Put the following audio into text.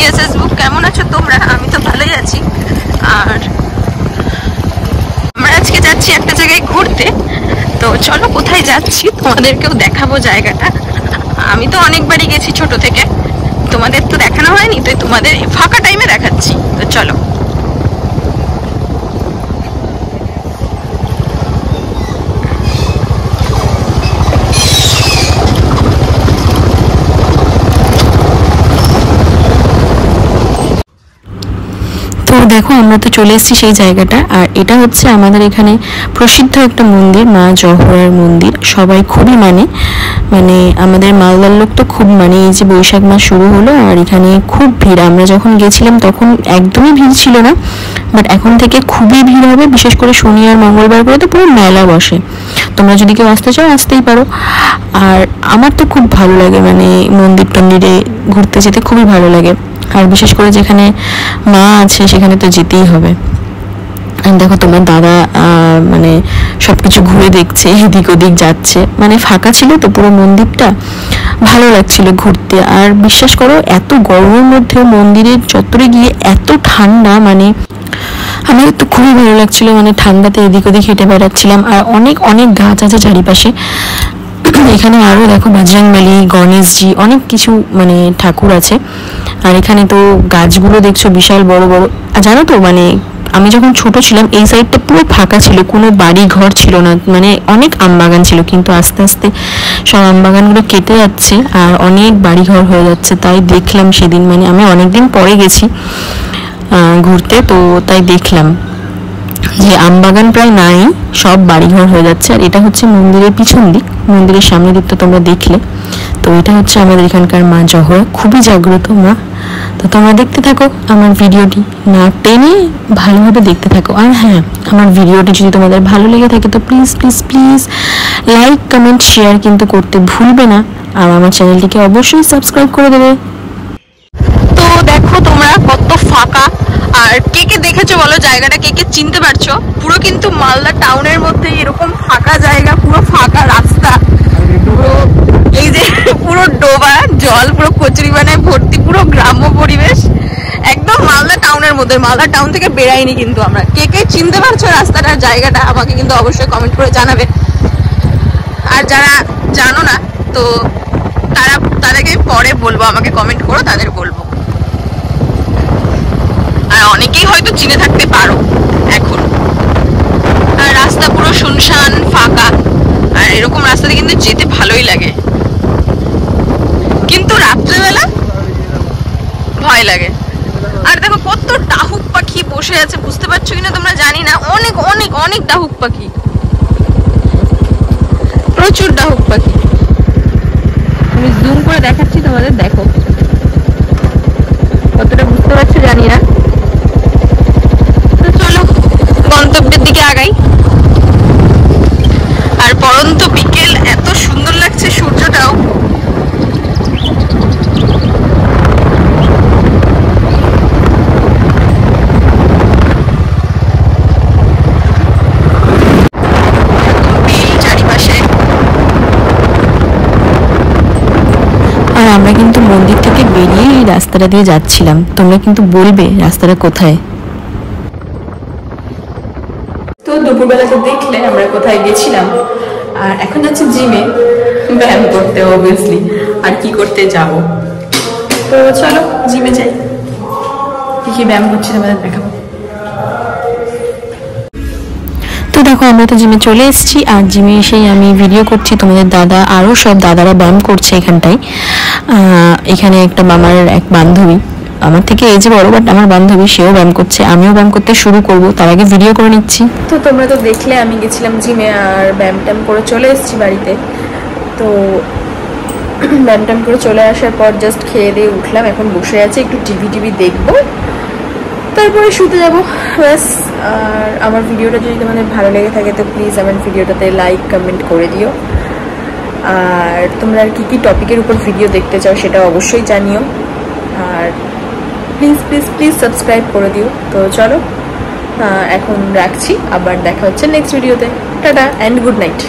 Facebook, কেমন আছো তোমরা? আমি তো ভালোই আছি। আর আমরা আজকে যাচ্ছি একটা জায়গায় ঘুরতে। তো চলো কোথায় যাচ্ছি তোমাদেরকেও দেখাবো জায়গাটা। আমি তো অনেকবারই গেছি ছোট থেকে, তোমাদের তো দেখানো হয়নি, তো তোমাদের ফাঁকা টাইমে দেখাচ্ছি। তো চলো। তো দেখো আমরা তো চলে এসেছি সেই জায়গাটা। আর এটা হচ্ছে আমাদের এখানে প্রসিদ্ধ একটা মন্দির, মা জহরার মন্দির। সবাই খুবই মানে আমাদের মালদার লোক তো খুব মানে। এই যে বৈশাখ মাস শুরু হলো আর এখানে খুব ভিড়। আমরা যখন গেছিলাম তখন একদমই ভিড় ছিল না, বাট এখন থেকে খুবই ভিড় হবে। বিশেষ করে শনি আর মঙ্গলবার করে তো পুরো মেলা বসে। তোমরা যদি কেউ আসতে চাও আসতেই পারো। আর আমার তো খুব ভালো লাগে, মানে মন্দির টন্দিরে ঘুরতে যেতে খুবই ভালো লাগে। আর বিশেষ করে যেখানে মা আছে সেখানে তো যেতেই হবে। দেখো তোমার দাদা মানে সবকিছু ঘুরে দেখছে, এদিক ওদিক যাচ্ছে। মানে ফাঁকা ছিল তো পুরো মন্দিরটা, ভালো লাগছিল ঘুরতে। আর বিশ্বাস করো এত গরমের মধ্যে মন্দিরের চত্বরে গিয়ে এত ঠান্ডা, মানে আমার তো খুবই ভালো লাগছিল। মানে ঠান্ডাতে এদিক ওদিক হেঁটে বেড়াচ্ছিলাম। আর অনেক অনেক গাছ আছে চারিপাশে। এখানে আরো দেখো বজরংবলী, গণেশজি, অনেক কিছু মানে ঠাকুর আছে। আর এখানে তো গাছগুলো দেখছো বিশাল বড় বড়। আর জানো তো মানে আমি যখন ছোট ছিলাম এই সাইডটা পুরো ফাঁকা ছিল, কোনো বাড়ি ঘর ছিল না, মানে অনেক আমবাগান ছিল। কিন্তু আস্তে আস্তে সব আমবাগানগুলো কেটে যাচ্ছে আর অনেক বাড়ি ঘর হয়ে যাচ্ছে। তাই দেখলাম সেদিন, মানে আমি অনেকদিন পরে গেছি ঘুরতে, তো তাই দেখলাম যে আমবাগান প্রায় নাই, সব বাড়িঘর হয়ে যাচ্ছে। আর এটা হচ্ছে মন্দিরের পিছন দিক, মন্দিরের সামনের দিকটা তোমরা দেখলে। তো এটা হচ্ছে আমাদের এখানকার মা জহরা, খুবই জাগ্রত মা। তো তোমরা দেখতে থাকো আমার ভিডিওটি, না টেনে ভালোভাবে দেখতে থাকো। আর হ্যাঁ, আমার ভিডিওটি যদি তোমাদের ভালো লেগে থাকে তো please please please like, comment, share কিন্তু করতে ভুলবে না। আর আমার চ্যানেলটিকে অবশ্যই সাবস্ক্রাইব করে দেবে। তো দেখো তোমরা কত ফাঁকা। আর কে কে দেখেছো বলো জায়গাটা, কে কে চিনতে পারছো? পুরো কিন্তু মালদা টাউনের মধ্যে এরকম ফাঁকা জায়গা, পুরো ফাঁকা রাস্তা, পুরো এই যে পুরো ডোবা জল, পুরো কচুরি বানায় ভর্তি, পুরো গ্রাম্য পরিবেশ, একদম মালদা টাউনের মধ্যে। মালদা টাউন থেকে বেরাইনি কিন্তু আমরা। কে কে চিনতে পারছো রাস্তাটার জায়গাটা আমাকে কিন্তু অবশ্যই কমেন্ট করে জানাবে। আর যারা জানো না তো তাদেরকে পরে বলবো, আমাকে কমেন্ট করো, তাদের বলবো। আর অনেকেই হয়তো চিনে থাকতে পারো এখন। আর রাস্তা পুরো শুনশান ফাঁকা। আর এরকম রাস্তাতে কিন্তু যেতে ভালোই লাগে, কিন্তু রাত্রেবেলা ভয় লাগে। আর দেখো কত ডাহুক পাখি বসে আছে, বুঝতে পারছো কিনা তোমরা জানি না। অনেক অনেক অনেক ডাহুক পাখি, প্রচুর ডাহুক পাখি। আমি জুম করে দেখাচ্ছি তোমাদের, দেখো কতটা বুঝতে পারছো জানি না। তো চলো গন্তব্যের দিকে আগাই। আর পরন্ত বিকেল, এত সুন্দর লাগছে সূর্যটাও। চারিপাশে। আর আমরা কিন্তু মন্দির থেকে বেরিয়ে এই রাস্তাটা দিয়ে যাচ্ছিলাম। তোমরা কিন্তু বলবে রাস্তাটা কোথায়। তো দুপুরবেলা তো দেখলে আমরা কোথায় গেছিলাম। আর এখন যাচ্ছি জিমে ব্যায়াম করতে, অবভিয়াসলি। আর কি করতে যাব, তো চলো জিমে যাই, কি কি ব্যায়াম করছি তোমাদের দেখাবো। তো দেখো আমরা তো জিমে চলে এসেছি। আর জিমে এসেই আমি ভিডিও করছি, তোমাদের দাদা আরও সব দাদারা ব্যায়াম করছে এখানটায়। এখানে একটা আমার এক বান্ধবী, আমার থেকে এজে বড়, বাট আমার বান্ধবী, সেও ব্যায়াম করছে। আমিও ব্যায়াম করতে শুরু করব, তার আগে ভিডিও করে নিচ্ছি। তো তোমরা তো দেখলে আমি গেছিলাম জিমে আর ব্যায়াম ট্যাম করে চলে এসেছি বাড়িতে। তো ব্যায়াম ট্যাম করে চলে আসার পর জাস্ট খেয়ে দিয়ে উঠলাম, এখন বসে আছি, একটু টিভি দেখবো, তারপরে শুতে যাবো, ব্যাস। আর আমার ভিডিওটা যদি তোমাদের ভালো লেগে থাকে তো প্লিজ আমার ভিডিওটাতে লাইক, কমেন্ট করে দিও। আর তোমরা আর কি টপিকের উপর ভিডিও দেখতে চাও সেটা অবশ্যই জানিও। আর প্লিজ প্লিজ প্লিজ সাবস্ক্রাইব করে দিও। তো চলো এখন রাখছি, আবার দেখা হচ্ছে নেক্সট ভিডিওতে। Tata and good night.